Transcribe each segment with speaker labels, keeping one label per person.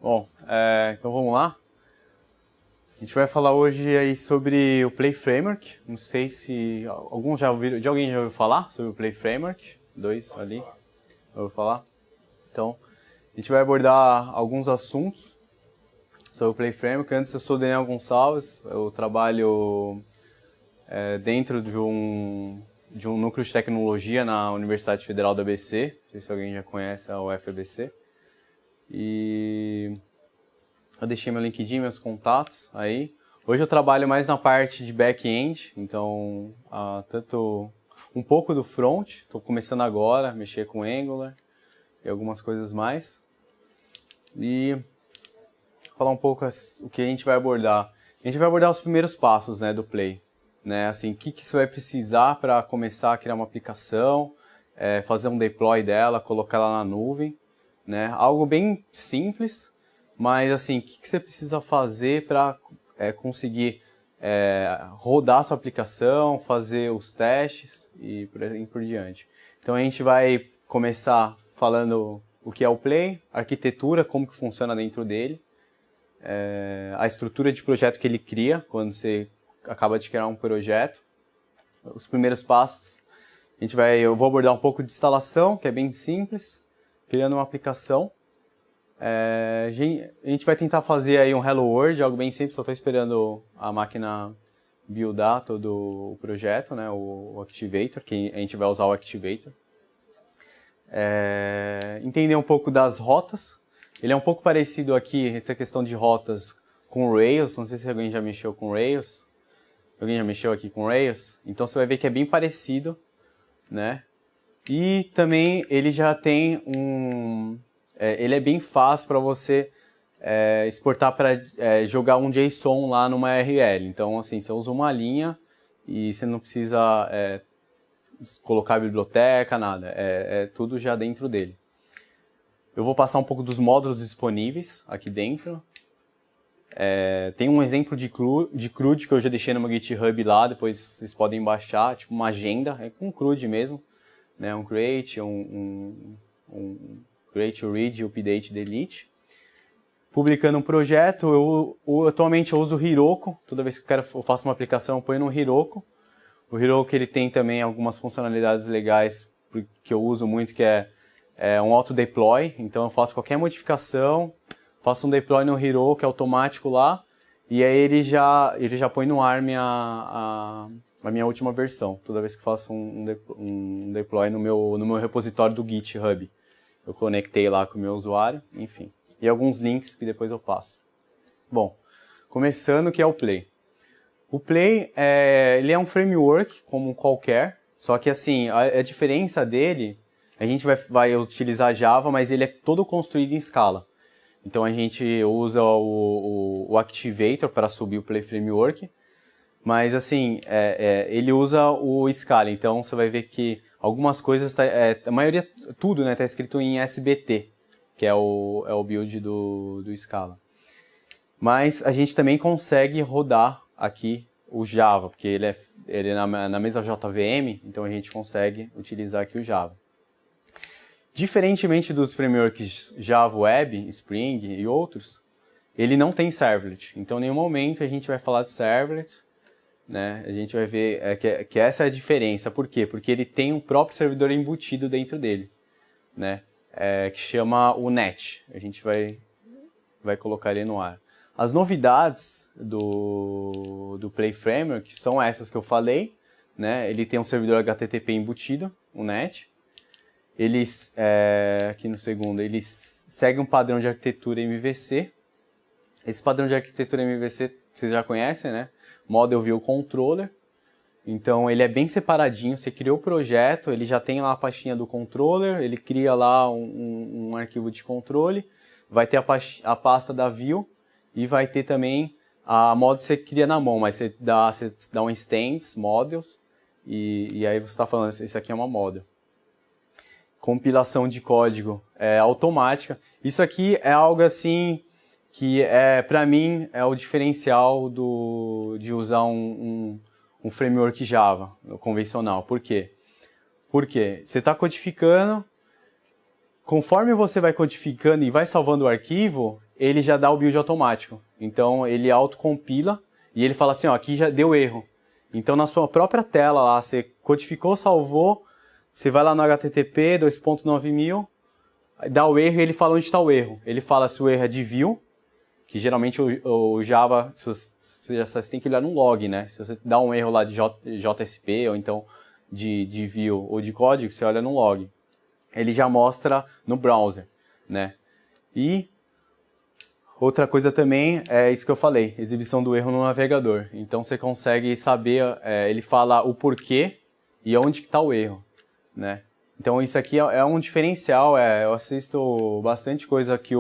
Speaker 1: Bom, então vamos lá. A gente vai falar hoje aí sobre o Play Framework. Não sei se alguns já ouviram, alguém já ouviu falar sobre o Play Framework? Dois ali, ouviu falar? Então, a gente vai abordar alguns assuntos sobre o Play Framework. Antes, eu sou o Daniel Gonçalves, eu trabalho dentro de um núcleo de tecnologia na Universidade Federal da ABC. Não sei se alguém já conhece a UFABC. E eu deixei meu LinkedIn, meus contatos aí. Hoje eu trabalho mais na parte de back-end, então tanto um pouco do front, estou começando agora a mexer com Angular e algumas coisas mais. E falar um pouco o que a gente vai abordar. A gente vai abordar os primeiros passos, né, do Play. Né? Assim, o que você vai precisar para começar a criar uma aplicação, fazer um deploy dela, colocar ela na nuvem. Né? Algo bem simples, mas assim, o que você precisa fazer para conseguir rodar a sua aplicação, fazer os testes e por diante. Então a gente vai começar falando o que é o Play, a arquitetura, como que funciona dentro dele, a estrutura de projeto que ele cria quando você acaba de criar um projeto, os primeiros passos. Eu vou abordar um pouco de instalação, que é bem simples, criando uma aplicação. A gente vai tentar fazer aí um Hello World, algo bem simples, só estou esperando a máquina buildar todo o projeto, né, o Activator, que a gente vai usar o Activator. Entender um pouco das rotas. Ele é um pouco parecido aqui, essa questão de rotas, com Rails. Não sei se alguém já mexeu com Rails. Alguém já mexeu aqui com Rails? Então você vai ver que é bem parecido, né? E também ele já tem ele é bem fácil para você exportar para jogar um JSON lá numa URL. Então, assim, você usa uma linha e você não precisa colocar a biblioteca, nada. É tudo já dentro dele. Eu vou passar um pouco dos módulos disponíveis aqui dentro. Tem um exemplo de CRUD que eu já deixei no meu GitHub lá, depois vocês podem baixar, tipo uma agenda, com CRUD mesmo. Né, um create, um create, read, update, delete. Publicando um projeto, atualmente eu uso o Heroku. Toda vez que eu faço uma aplicação, eu ponho no Heroku. O Heroku ele tem também algumas funcionalidades legais que eu uso muito, que é um auto-deploy. Então eu faço qualquer modificação, faço um deploy no Heroku, é automático lá, e aí ele já põe no ar a minha última versão, toda vez que faço um deploy no meu repositório do GitHub. Eu conectei lá com o meu usuário, enfim. E alguns links que depois eu passo. Bom, começando o que é o Play. O Play, ele é um framework como qualquer, só que assim, a diferença dele, a gente vai utilizar Java, mas ele é todo construído em Scala. Então a gente usa o Activator para subir o Play Framework, mas assim, ele usa o Scala, então você vai ver que algumas coisas, a maioria, tudo, né, está escrito em SBT, que é o build do Scala. Mas a gente também consegue rodar aqui o Java, porque ele é na mesma JVM, então a gente consegue utilizar aqui o Java. Diferentemente dos frameworks Java Web, Spring e outros, ele não tem servlet. Então, em nenhum momento a gente vai falar de servlet, né? A gente vai ver que essa é a diferença. Por quê? Porque ele tem um próprio servidor embutido dentro dele, né? Que chama o Net. A gente vai colocar ele no ar. As novidades do Play Framework são essas que eu falei, né? Ele tem um servidor HTTP embutido, o Net. Aqui no segundo, eles seguem um padrão de arquitetura MVC. Esse padrão de arquitetura MVC vocês já conhecem, né? Model View Controller. Então ele é bem separadinho. Você criou o projeto, ele já tem lá a pastinha do controller, ele cria lá um arquivo de controle, vai ter a pasta da view e vai ter também a model que você cria na mão, mas você dá um instance, modules, e aí você está falando, isso aqui é uma model. Compilação de código automática. Isso aqui é algo assim que para mim é o diferencial de usar um framework Java convencional. Por quê? Porque você está codificando, conforme você vai codificando e vai salvando o arquivo, ele já dá o build automático. Então, ele autocompila e ele fala assim, ó, aqui já deu erro. Então, na sua própria tela lá, você codificou, salvou, você vai lá no HTTP 2.9000, dá o erro e ele fala onde está o erro. Ele fala se o erro é de view, que geralmente o Java, você tem que olhar no log, né? Se você dá um erro lá de JSP, ou então de view ou de código, você olha no log. Ele já mostra no browser, né? E outra coisa também é isso que eu falei, exibição do erro no navegador. Então você consegue saber, ele fala o porquê e onde que está o erro, né? Então isso aqui é um diferencial, eu assisto bastante coisa que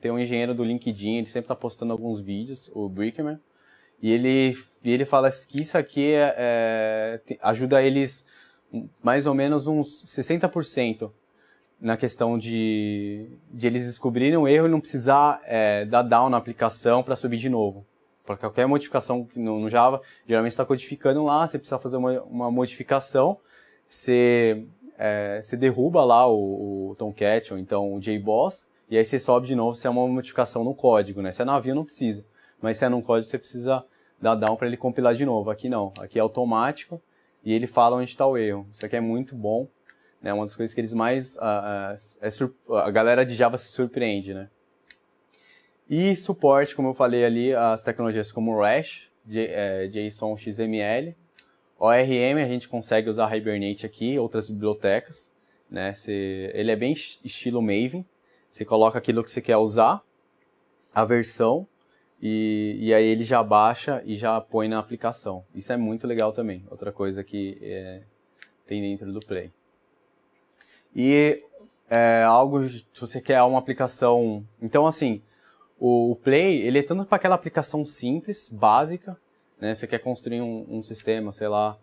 Speaker 1: tem um engenheiro do LinkedIn, ele sempre está postando alguns vídeos, o Brickman, e ele fala que isso aqui ajuda eles mais ou menos uns 60% na questão de eles descobrirem o erro e não precisar dar down na aplicação para subir de novo. Para qualquer modificação no Java, geralmente está codificando lá, você precisa fazer uma modificação, você derruba lá o Tomcat ou então o JBoss, e aí você sobe de novo se é uma modificação no código, né? Se é navio não precisa, mas se é no código você precisa dar down para ele compilar de novo. Aqui não, aqui é automático e ele fala onde está o erro. Isso aqui é muito bom, né? Uma das coisas que eles mais... a galera de Java se surpreende, né? E suporte, como eu falei ali, as tecnologias como REST, JSON, XML, ORM, a gente consegue usar Hibernate aqui, outras bibliotecas, né? Ele é bem estilo Maven, você coloca aquilo que você quer usar, a versão, e aí ele já baixa e já põe na aplicação. Isso é muito legal também, outra coisa que tem dentro do Play. E algo, se você quer uma aplicação... Então, assim, o Play, ele é tanto para aquela aplicação simples, básica, né? Você quer construir um sistema, sei lá,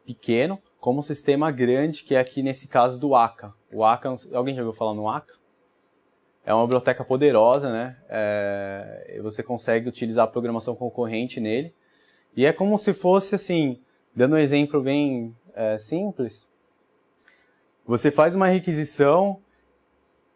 Speaker 1: pequeno, como um sistema grande, que é aqui nesse caso do Akka. O Akka, alguém já ouviu falar no Akka? É uma biblioteca poderosa, né? Você consegue utilizar a programação concorrente nele. E é como se fosse, assim, dando um exemplo bem simples, você faz uma requisição,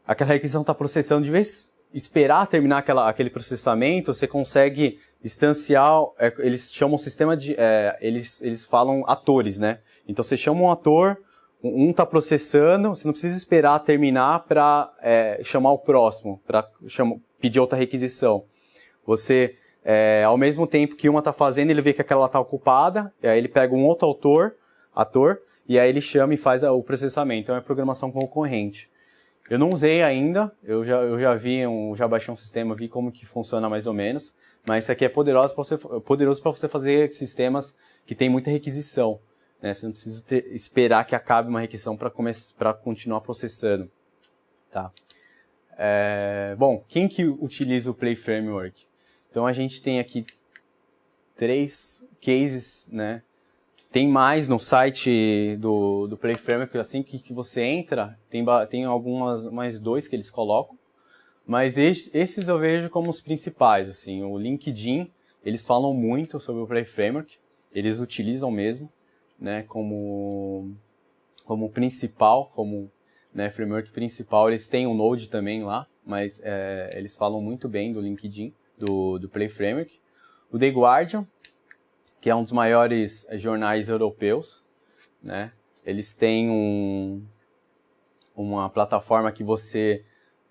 Speaker 1: aquela requisição está processando, de vez esperar terminar aquele processamento, você consegue instanciar, eles chamam o sistema de, eles falam atores, né? Então você chama um ator, um está processando, você não precisa esperar terminar para chamar o próximo, para pedir outra requisição. Você, ao mesmo tempo que uma está fazendo, ele vê que aquela está ocupada, aí ele pega um outro ator, e aí ele chama e faz o processamento. Então é programação concorrente. Eu não usei ainda, eu já baixei um sistema, vi como que funciona mais ou menos, mas isso aqui é poderoso para você fazer sistemas que tem muita requisição, né? Você não precisa esperar que acabe uma requisição para continuar processando. Tá? Bom, quem que utiliza o Play Framework? Então a gente tem aqui 3 cases, né? Tem mais no site do Play Framework, assim que você entra, tem mais 2 que eles colocam, mas esses eu vejo como os principais, assim, o LinkedIn, eles falam muito sobre o Play Framework, eles utilizam mesmo, né, como principal, né, framework principal, eles têm o Node também lá, mas eles falam muito bem do LinkedIn, do Play Framework. O The Guardian, que é um dos maiores jornais europeus, né? Eles têm uma plataforma que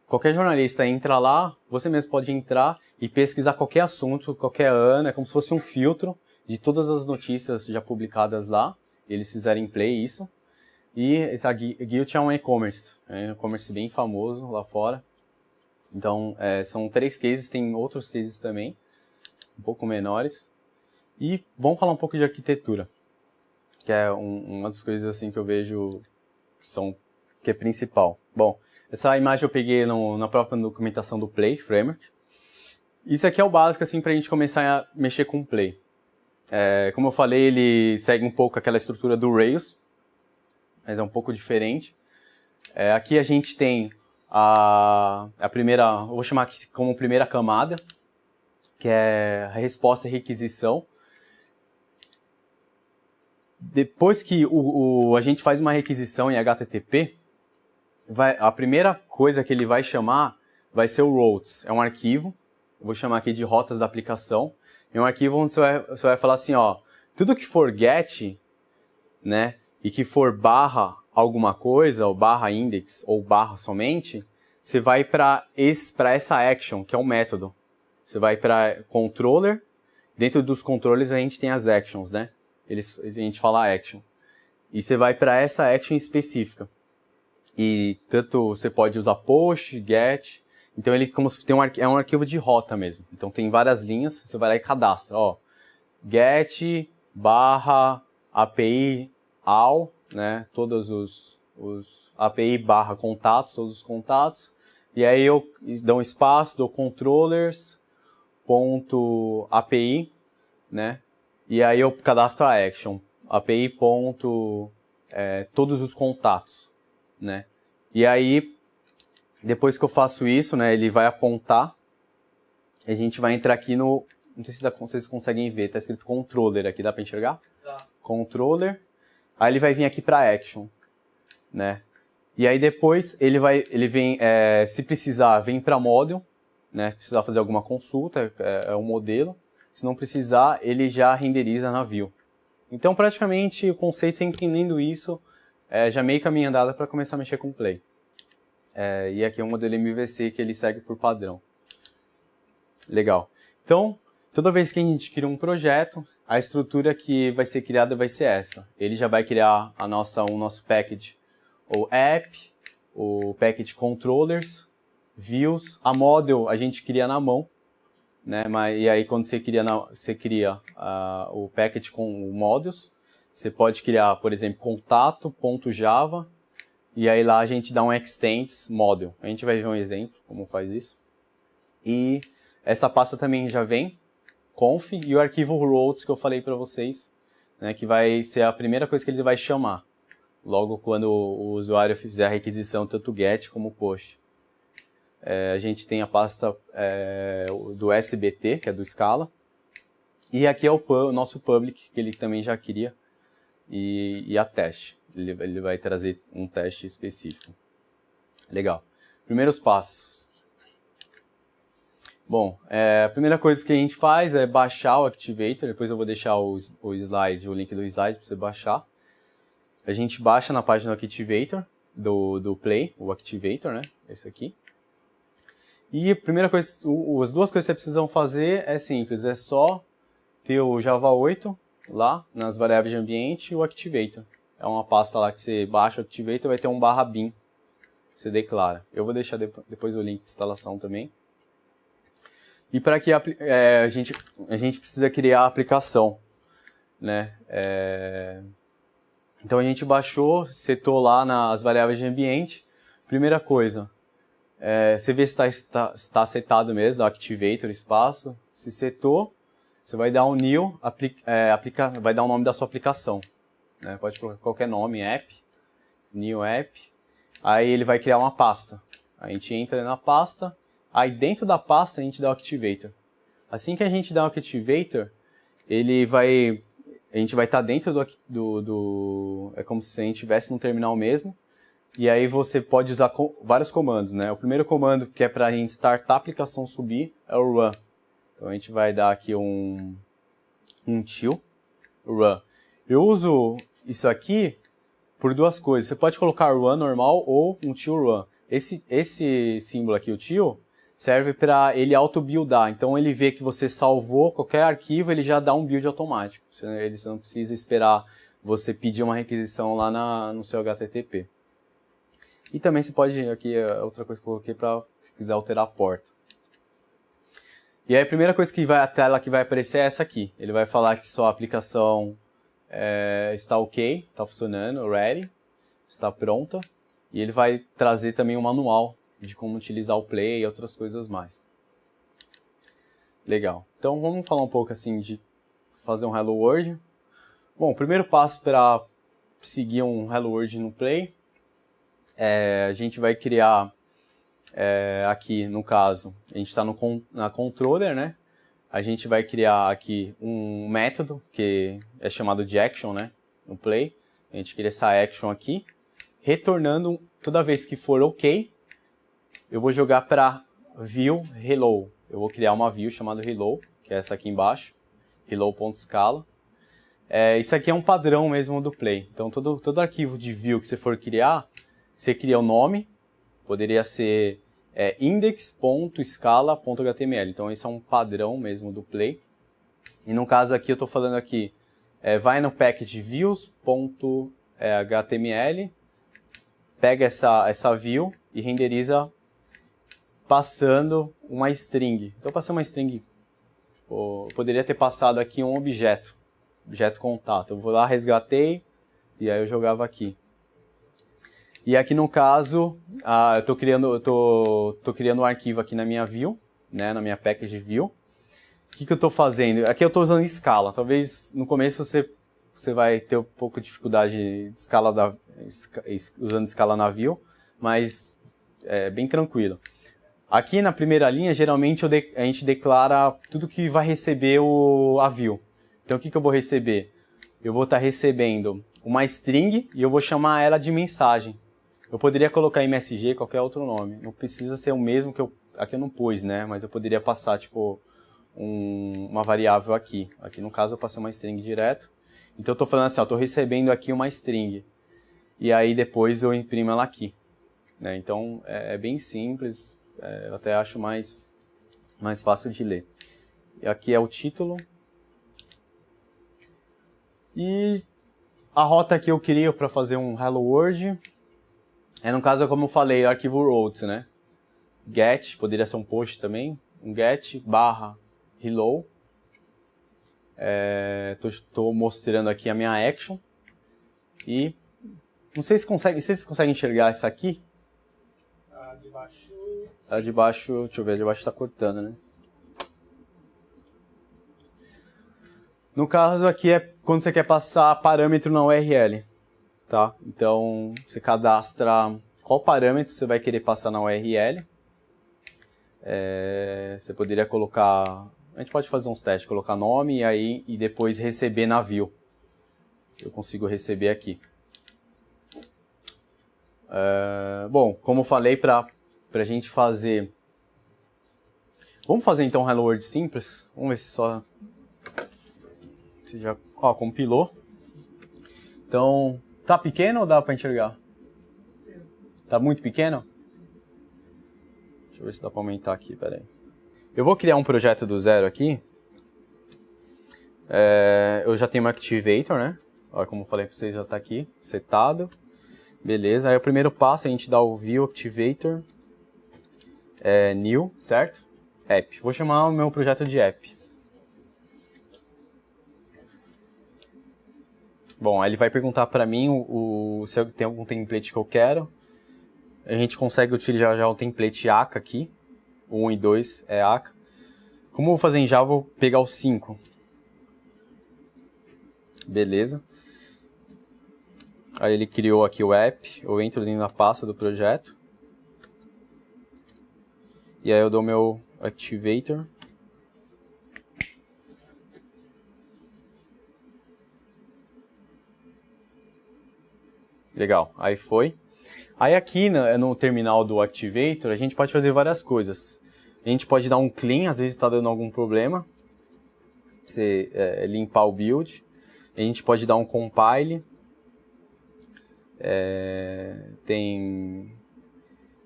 Speaker 1: qualquer jornalista entra lá, você mesmo pode entrar e pesquisar qualquer assunto, qualquer ano, é como se fosse um filtro de todas as notícias já publicadas lá, eles fizeram em Play isso. E essa Guild é um e-commerce, um e-commerce bem famoso lá fora. Então, são 3 cases, tem outros cases também, um pouco menores. E vamos falar um pouco de arquitetura, que é uma das coisas assim que eu vejo que é principal. Bom, essa imagem eu peguei na própria documentação do Play Framework. Isso aqui é o básico assim, para a gente começar a mexer com o Play. Como eu falei, ele segue um pouco aquela estrutura do Rails, mas é um pouco diferente. Aqui a gente tem a primeira, eu vou chamar aqui como primeira camada, que é a resposta e requisição. Depois que a gente faz uma requisição em HTTP, a primeira coisa que ele vai chamar vai ser o routes. É um arquivo, eu vou chamar aqui de rotas da aplicação. É um arquivo onde você vai falar assim, ó, tudo que for get, né, e que for barra alguma coisa, ou barra index, ou barra somente, você vai para essa action, que é um método. Você vai para controller, dentro dos controles a gente tem as actions, né? A gente fala action. E você vai para essa action específica. E tanto você pode usar post, get. Então ele como se tem é um arquivo de rota mesmo. Então tem várias linhas, você vai lá e cadastra, ó. Get barra API all, né? Todos os API barra contatos, todos os contatos. E aí eu dou um espaço, dou controllers ponto API, né? E aí eu cadastro a action API ponto todos os contatos, né? E aí depois que eu faço isso, né? Ele vai apontar. A gente vai entrar aqui no, não sei se vocês conseguem ver, tá escrito controller aqui, dá para enxergar? Tá. Controller. Aí ele vai vir aqui para action, né? E aí depois ele vem, se precisar, vem para model, né? Se precisar fazer alguma consulta, é o modelo. Se não precisar, ele já renderiza na view. Então, praticamente, o conceito, você entendendo isso, já meio caminho andado para começar a mexer com o Play. E aqui é um modelo MVC que ele segue por padrão. Legal. Então, toda vez que a gente cria um projeto, a estrutura que vai ser criada vai ser essa. Ele já vai criar o nosso package, o app, o package controllers, views. A model a gente cria na mão, né? E aí quando você cria o package com o modules, você pode criar, por exemplo, contato.java, e aí lá a gente dá um extends model. A gente vai ver um exemplo como faz isso. E essa pasta também já vem conf e o arquivo routes que eu falei para vocês, né, que vai ser a primeira coisa que ele vai chamar logo quando o usuário fizer a requisição tanto get como post. A gente tem a pasta do SBT, que é do Scala, e aqui é o nosso public, que ele também já queria, e a teste. Ele vai trazer um teste específico. Legal. Primeiros passos. Bom, a primeira coisa que a gente faz é baixar o Activator. Depois eu vou deixar o link do slide para você baixar. A gente baixa na página do Activator, do Play, o Activator, né? Esse aqui. E a primeira coisa, as duas coisas que vocês precisam fazer é simples. É só ter o Java 8 lá, nas variáveis de ambiente, e o Activator. É uma pasta lá que você baixa o Activator, vai ter um /bin que você declara. Eu vou deixar depois o link de instalação também. E para que a gente precisa criar a aplicação, né? Então a gente baixou, setou lá nas variáveis de ambiente. Primeira coisa, você vê se está setado mesmo, dá Activator, espaço. Se setou, você vai dar um new, vai dar o nome da sua aplicação, né? Pode colocar qualquer nome, app, new app. Aí ele vai criar uma pasta. A gente entra na pasta. Aí dentro da pasta a gente dá o Activator. Assim que a gente dá o Activator, a gente vai estar dentro é como se a gente estivesse no terminal mesmo. E aí você pode usar vários comandos, né? O primeiro comando que é para a gente startar a aplicação subir é o run. Então a gente vai dar aqui um till run. Eu uso isso aqui por duas coisas. Você pode colocar run normal ou um till run. Esse símbolo aqui, o till, serve para ele auto-buildar. Então ele vê que você salvou qualquer arquivo, ele já dá um build automático. Você não precisa esperar você pedir uma requisição lá no seu HTTP. E também você pode, aqui outra coisa que eu coloquei para se quiser alterar a porta. E aí a primeira coisa a tela que vai aparecer é essa aqui. Ele vai falar que sua aplicação está ok, está funcionando, ready, está pronta. E ele vai trazer também um manual de como utilizar o Play e outras coisas mais. Legal. Então vamos falar um pouco assim de fazer um Hello World. Bom, o primeiro passo para seguir um Hello World no Play, a gente vai criar aqui, no caso, a gente está na controller, né? A gente vai criar aqui um método que é chamado de action, né? No Play. A gente cria essa action aqui, retornando toda vez que for ok, eu vou jogar para view hello. Eu vou criar uma view chamada hello, que é essa aqui embaixo, hello.scala. Isso aqui é um padrão mesmo do Play. Então, todo arquivo de view que você for criar, você cria o nome, poderia ser index.scala.html. Então, esse é um padrão mesmo do Play. E no caso aqui, eu estou falando aqui, vai no package views.html, pega essa view e renderiza passando uma string. Então, eu passei uma string, eu poderia ter passado aqui um objeto contato. Eu vou lá, resgatei, e aí eu jogava aqui. E aqui no caso, eu tô criando um arquivo aqui na minha view, né, na minha package view. O que eu estou fazendo? Aqui eu estou usando Scala. Talvez no começo você vai ter um pouco de dificuldade de usando Scala na view, mas é bem tranquilo. Aqui na primeira linha, geralmente a gente declara tudo que vai receber a view. Então o que eu vou receber? Eu vou estar recebendo uma string e eu vou chamar ela de mensagem. Eu poderia colocar MSG, qualquer outro nome. Não precisa ser o mesmo que aqui eu não pus, né? Mas eu poderia passar tipo uma variável aqui. Aqui no caso eu passei uma string direto. Então eu estou falando assim, eu estou recebendo aqui uma string. E aí depois eu imprimo ela aqui. Né? Então é bem simples. Eu até acho mais fácil de ler. E aqui é o título. E a rota que eu queria para fazer um Hello World, no caso, como eu falei, o arquivo routes, né? Get, poderia ser um post também, um get / hello. Estou mostrando aqui a minha action. E não sei se vocês conseguem enxergar essa aqui.
Speaker 2: De baixo.
Speaker 1: A de baixo, deixa eu ver, a de baixo está cortando, né? No caso aqui é quando você quer passar parâmetro na URL, tá? Então você cadastra qual parâmetro você vai querer passar na URL. Você poderia colocar, a gente pode fazer uns testes, colocar nome e depois receber na view. Eu consigo receber aqui. Bom, como eu falei, para a gente fazer... Vamos fazer então um Hello World simples? Vamos ver se só... Você já compilou. Então, tá pequeno ou dá para enxergar? Tá muito pequeno? Deixa eu ver se dá para aumentar aqui, peraí. Eu vou criar um projeto do zero aqui. Eu já tenho um Activator, né? Olha, como eu falei para vocês, já está aqui, setado. Beleza, aí o primeiro passo é a gente dar o View Activator New, certo? App. Vou chamar o meu projeto de App. Bom, aí ele vai perguntar para mim se tem algum template que eu quero. A gente consegue utilizar já o template Aka aqui. O 1 e 2 é Aka. Como eu vou fazer em Java, eu vou pegar o 5. Beleza. Aí ele criou aqui o app. Eu entro dentro da pasta do projeto. E aí eu dou meu Activator. Legal, aí foi. Aí aqui no terminal do Activator, a gente pode fazer várias coisas. A gente pode dar um clean, às vezes está dando algum problema. Você limpar o build. A gente pode dar um compile.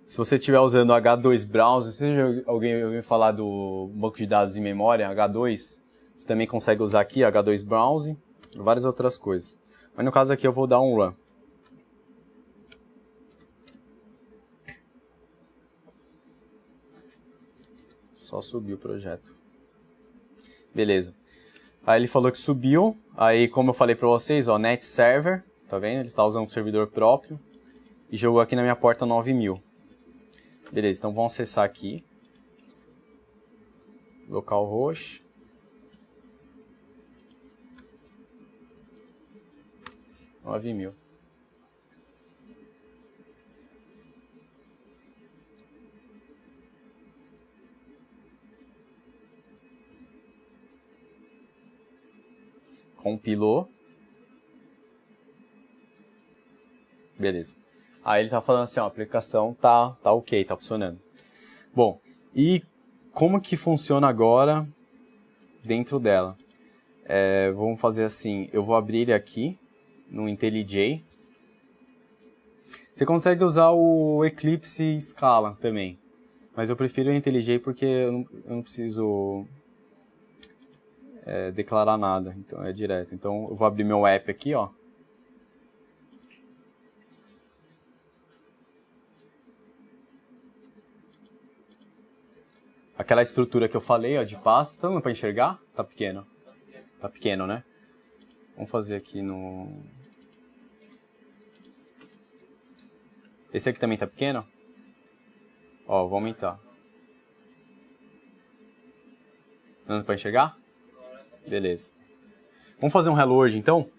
Speaker 1: Se você estiver usando H2 Browser, se alguém ouviu falar do banco de dados em memória, H2, você também consegue usar aqui, H2 Browse, várias outras coisas. Mas no caso aqui eu vou dar um run. Só subir o projeto. Beleza. Aí ele falou que subiu. Aí, como eu falei para vocês, net server, tá vendo? Ele está usando um servidor próprio e jogou aqui na minha porta 9000. Beleza, então vamos acessar aqui. Localhost. $9.000. Compilou. Beleza. Aí ele tá falando assim, ó, a aplicação tá ok, tá funcionando. Bom, E como que funciona agora dentro dela? Vamos fazer assim, eu vou abrir ele aqui no IntelliJ. Você consegue usar o Eclipse Scala também, mas eu prefiro o IntelliJ porque eu não preciso declarar nada, então é direto. Então eu vou abrir meu app aqui, ó. Aquela estrutura que eu falei, ó, de pasta, tá dando pra enxergar? Tá pequeno? Tá pequeno, né? Vamos fazer aqui no... Esse aqui também tá pequeno? Ó, vou aumentar. Dando pra enxergar? Beleza. Vamos fazer um Hello World, então?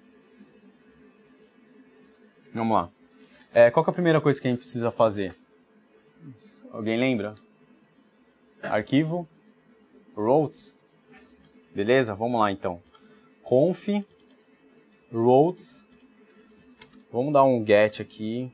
Speaker 1: Vamos lá. Qual que é a primeira coisa que a gente precisa fazer? Alguém lembra? Arquivo. Routes. Beleza? Vamos lá, então. Conf. Routes. Vamos dar um get aqui.